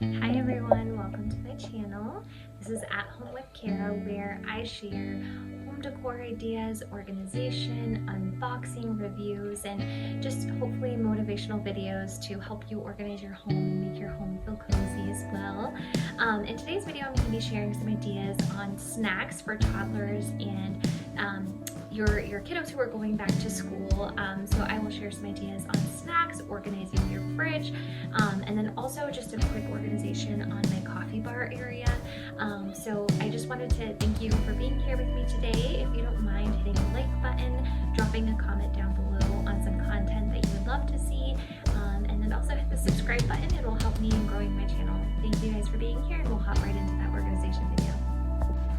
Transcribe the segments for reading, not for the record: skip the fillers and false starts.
Hi everyone, welcome to my channel. This is At Home with Kara, where I share home decor ideas, organization, unboxing reviews, and just hopefully motivational videos to help you organize your home and make your home feel cozy as well. In today's video, I'm going to be sharing some ideas on snacks for toddlers and your kiddos who are going back to school. So I will share some ideas on snacks, organizing your fridge, and then also just a quick organization on my coffee bar area. So I just wanted to thank you for being here with me today. If you don't mind hitting the like button, dropping a comment down below on some content that you would love to see, and then also hit the subscribe button. It will help me in growing my channel. Thank you guys for being here, and we'll hop right into that organization video.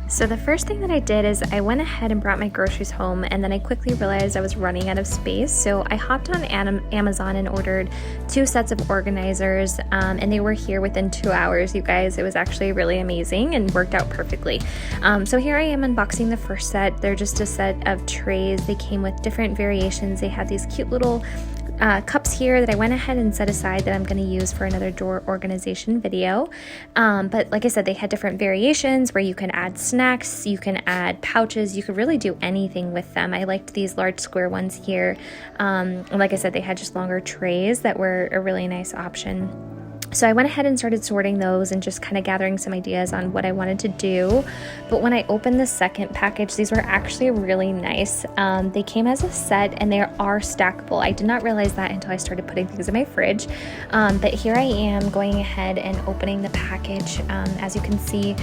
So the first thing that I did is I went ahead and brought my groceries home, and then I quickly realized I was running out of space. So I hopped on Amazon and ordered 2 sets of organizers, and they were here within 2 hours, you guys. It was actually really amazing and worked out perfectly. So here I am unboxing the first set. They're just a set of trays. They came with different variations. They had these cute little cups here that I went ahead and set aside that I'm going to use for another drawer organization video. But like I said, they had different variations where you can add snacks, you can add pouches, you could really do anything with them. I liked these large square ones here. And like I said, they had just longer trays that were a really nice option. So I went ahead and started sorting those and just kind of gathering some ideas on what I wanted to do. But when I opened the second package, these were actually really nice. They came as a set and they are stackable. I did not realize that until I started putting things in my fridge. But here I am going ahead and opening the package. As you can see,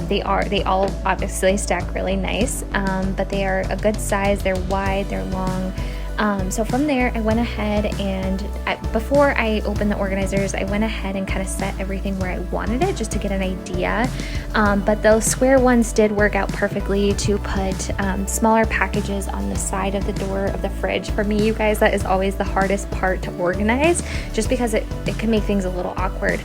they all obviously stack really nice, but they are a good size. They're wide, they're long. So from there, I went ahead and before I opened the organizers, I went ahead and kind of set everything where I wanted it just to get an idea. But those square ones did work out perfectly to put smaller packages on the side of the door of the fridge. For me, you guys, that is always the hardest part to organize just because it can make things a little awkward.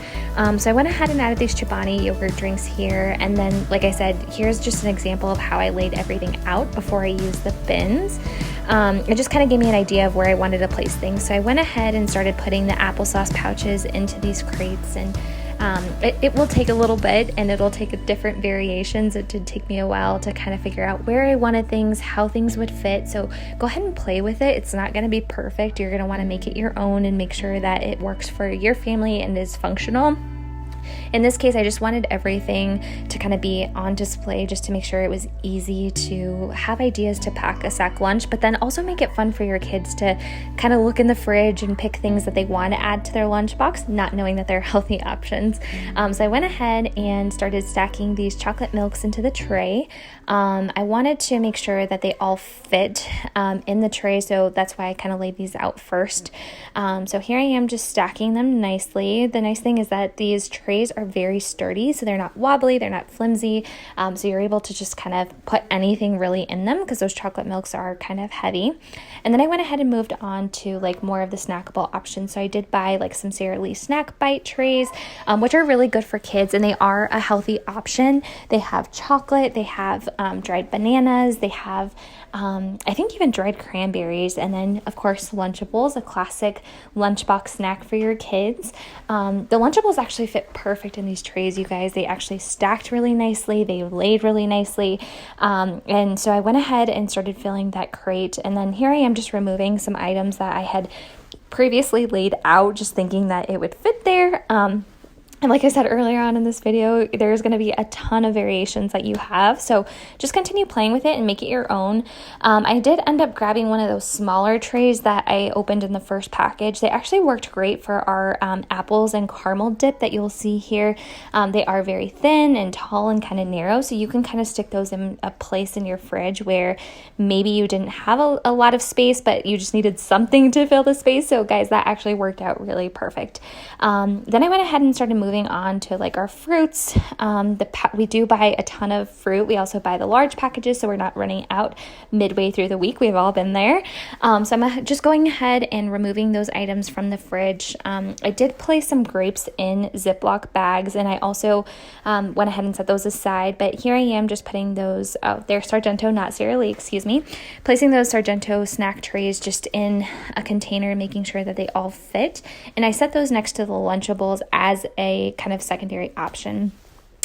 So I went ahead and added these Chobani yogurt drinks here. And then, like I said, here's just an example of how I laid everything out before I used the bins. It just kind of gave me an idea of where I wanted to place things. So I went ahead and started putting the applesauce pouches into these crates, and it will take a little bit and it'll take different variations. It did take me a while to kind of figure out where I wanted things, how things would fit. So go ahead and play with it. It's not going to be perfect. You're going to want to make it your own and make sure that it works for your family and is functional. In this case, I just wanted everything to kind of be on display just to make sure it was easy to have ideas to pack a sack lunch, but then also make it fun for your kids to kind of look in the fridge and pick things that they want to add to their lunchbox, not knowing that they're healthy options. So I went ahead and started stacking these chocolate milks into the tray. I wanted to make sure that they all fit in the tray, so that's why I kind of laid these out first. So here I am just stacking them nicely. The nice thing is that these trays are very sturdy, so they're not wobbly, they're not flimsy, so you're able to just kind of put anything really in them because those chocolate milks are kind of heavy. And then I went ahead and moved on to like more of the snackable options. So I did buy like some Sara Lee snack bite trays, which are really good for kids, and they are a healthy option. They have chocolate, they have dried bananas, they have I think even dried cranberries, and then of course Lunchables, a classic lunchbox snack for your kids. The Lunchables actually fit perfect in these trays, you guys. They actually stacked really nicely, they laid really nicely, and so I went ahead and started filling that crate. And then here I am just removing some items that I had previously laid out, just thinking that it would fit there. And like I said earlier on in this video, there's going to be a ton of variations that you have. So just continue playing with it and make it your own. I did end up grabbing one of those smaller trays that I opened in the first package. They actually worked great for our apples and caramel dip that you'll see here. They are very thin and tall and kind of narrow, so you can kind of stick those in a place in your fridge where maybe you didn't have a lot of space, but you just needed something to fill the space. So guys, that actually worked out really perfect. Then I went ahead and started moving on to like our fruits. We do buy a ton of fruit. We also buy the large packages, so we're not running out midway through the week. We've all been there. So I'm just going ahead and removing those items from the fridge. I did place some grapes in Ziploc bags, and I also went ahead and set those aside. But here I am just putting those, they're Sargento, not Sara Lee, excuse me, placing those Sargento snack trays just in a container, making sure that they all fit. And I set those next to the Lunchables as a a kind of secondary option.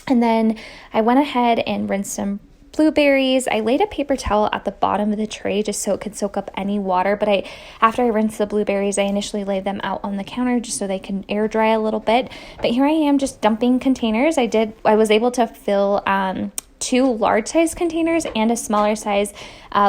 And then I went ahead and rinsed some blueberries. I laid a paper towel at the bottom of the tray just so it could soak up any water, but after I rinsed the blueberries, I initially laid them out on the counter just so they can air dry a little bit. But here I am just dumping containers. I was able to fill 2 large size containers and a smaller size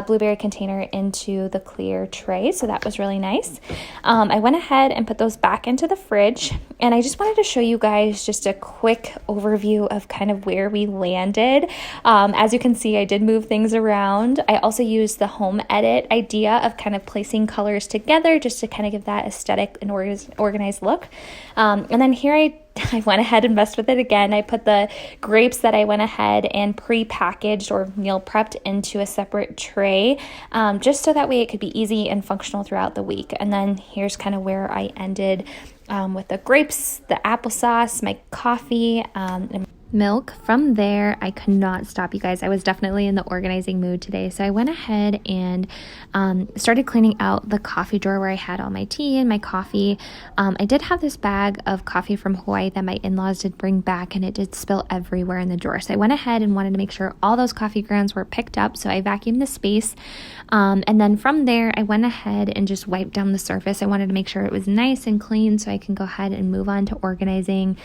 blueberry container into the clear tray, so that was really nice. I went ahead and put those back into the fridge, and I just wanted to show you guys just a quick overview of kind of where we landed. As you can see, I did move things around. I also used the home edit idea of kind of placing colors together just to kind of give that aesthetic and organized look. And then here I went ahead and messed with it again. I put the grapes that I went ahead and pre-packaged or meal prepped into a separate tray, just so that way it could be easy and functional throughout the week. And then here's kind of where I ended with the grapes, the applesauce, my coffee, and milk. From there, I could not stop, you guys. I was definitely in the organizing mood today, so I went ahead and started cleaning out the coffee drawer where I had all my tea and my coffee. I did have this bag of coffee from Hawaii that my in-laws did bring back, and it did spill everywhere in the drawer, so I went ahead and wanted to make sure all those coffee grounds were picked up, so I vacuumed the space, and then from there I went ahead and just wiped down the surface. I wanted to make sure it was nice and clean so I can go ahead and move on to organizing.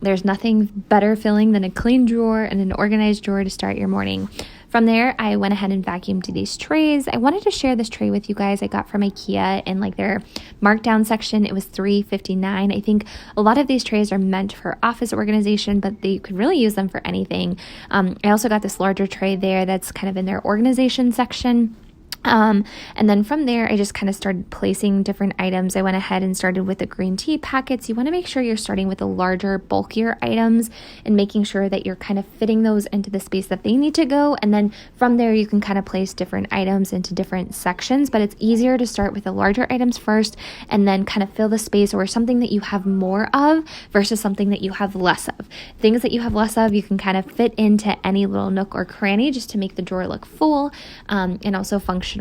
There's nothing better filling than a clean drawer and an organized drawer to start your morning. From there, I went ahead and vacuumed these trays. I wanted to share this tray with you guys. I got from IKEA in like their markdown section. It was $3.59. I think a lot of these trays are meant for office organization, but you could really use them for anything. I also got this larger tray there that's kind of in their organization section. And then from there, I just kind of started placing different items. I went ahead and started with the green tea packets. You want to make sure you're starting with the larger, bulkier items and making sure that you're kind of fitting those into the space that they need to go. And then from there, you can kind of place different items into different sections, but it's easier to start with the larger items first and then kind of fill the space or something that you have more of versus something that you have less of. Things that you have less of, you can kind of fit into any little nook or cranny just to make the drawer look full, and also functional.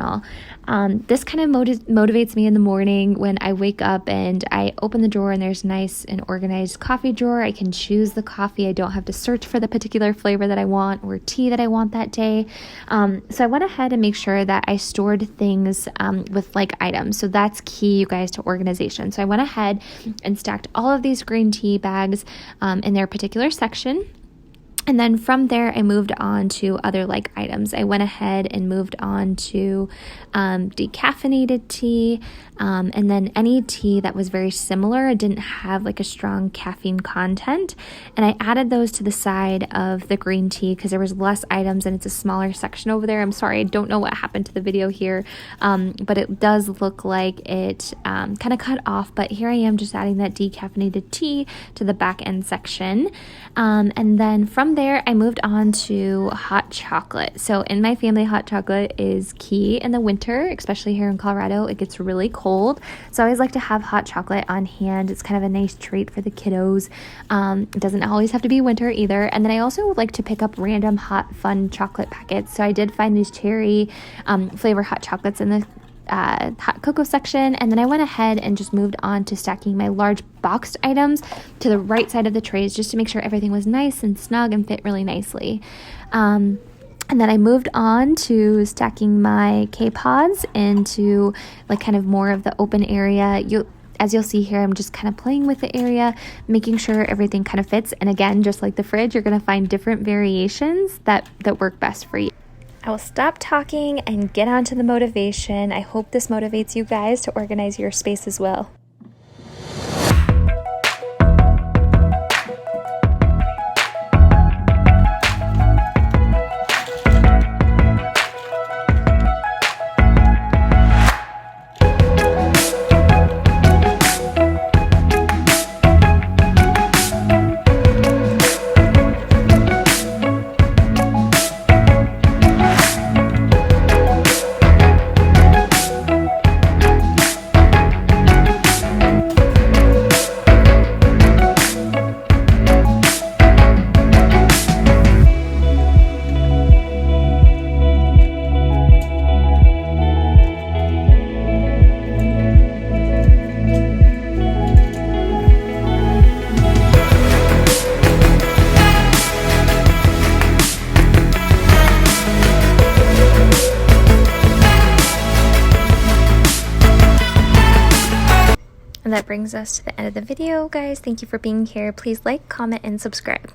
This kind of motivates me in the morning when I wake up and I open the drawer and there's nice and organized coffee drawer. I can choose the coffee. I don't have to search for the particular flavor that I want or tea that I want that day. So I went ahead and make sure that I stored things with like items. So that's key, you guys, to organization. So I went ahead and stacked all of these green tea bags in their particular section. And then from there, I moved on to other like items. I went ahead and moved on to decaffeinated tea, and then any tea that was very similar. It didn't have like a strong caffeine content. And I added those to the side of the green tea because there was less items and it's a smaller section over there. I'm sorry, I don't know what happened to the video here, but it does look like it kind of cut off. But here I am just adding that decaffeinated tea to the back end section. And then from there, I moved on to hot chocolate. So in my family, hot chocolate is key in the winter, especially here in Colorado. It gets really cold. So I always like to have hot chocolate on hand. It's kind of a nice treat for the kiddos. It doesn't always have to be winter either. And then I also like to pick up random hot, fun chocolate packets. So I did find these cherry flavor hot chocolates in the hot cocoa section, and then I went ahead and just moved on to stacking my large boxed items to the right side of the trays just to make sure everything was nice and snug and fit really nicely. And then I moved on to stacking my K-Pods into like kind of more of the open area. As you'll see here, I'm just kind of playing with the area, making sure everything kind of fits. And again, just like the fridge, you're going to find different variations that work best for you. I will stop talking and get on to the motivation. I hope this motivates you guys to organize your space as well. And that brings us to the end of the video, guys. Thank you for being here. Please like, comment, and subscribe.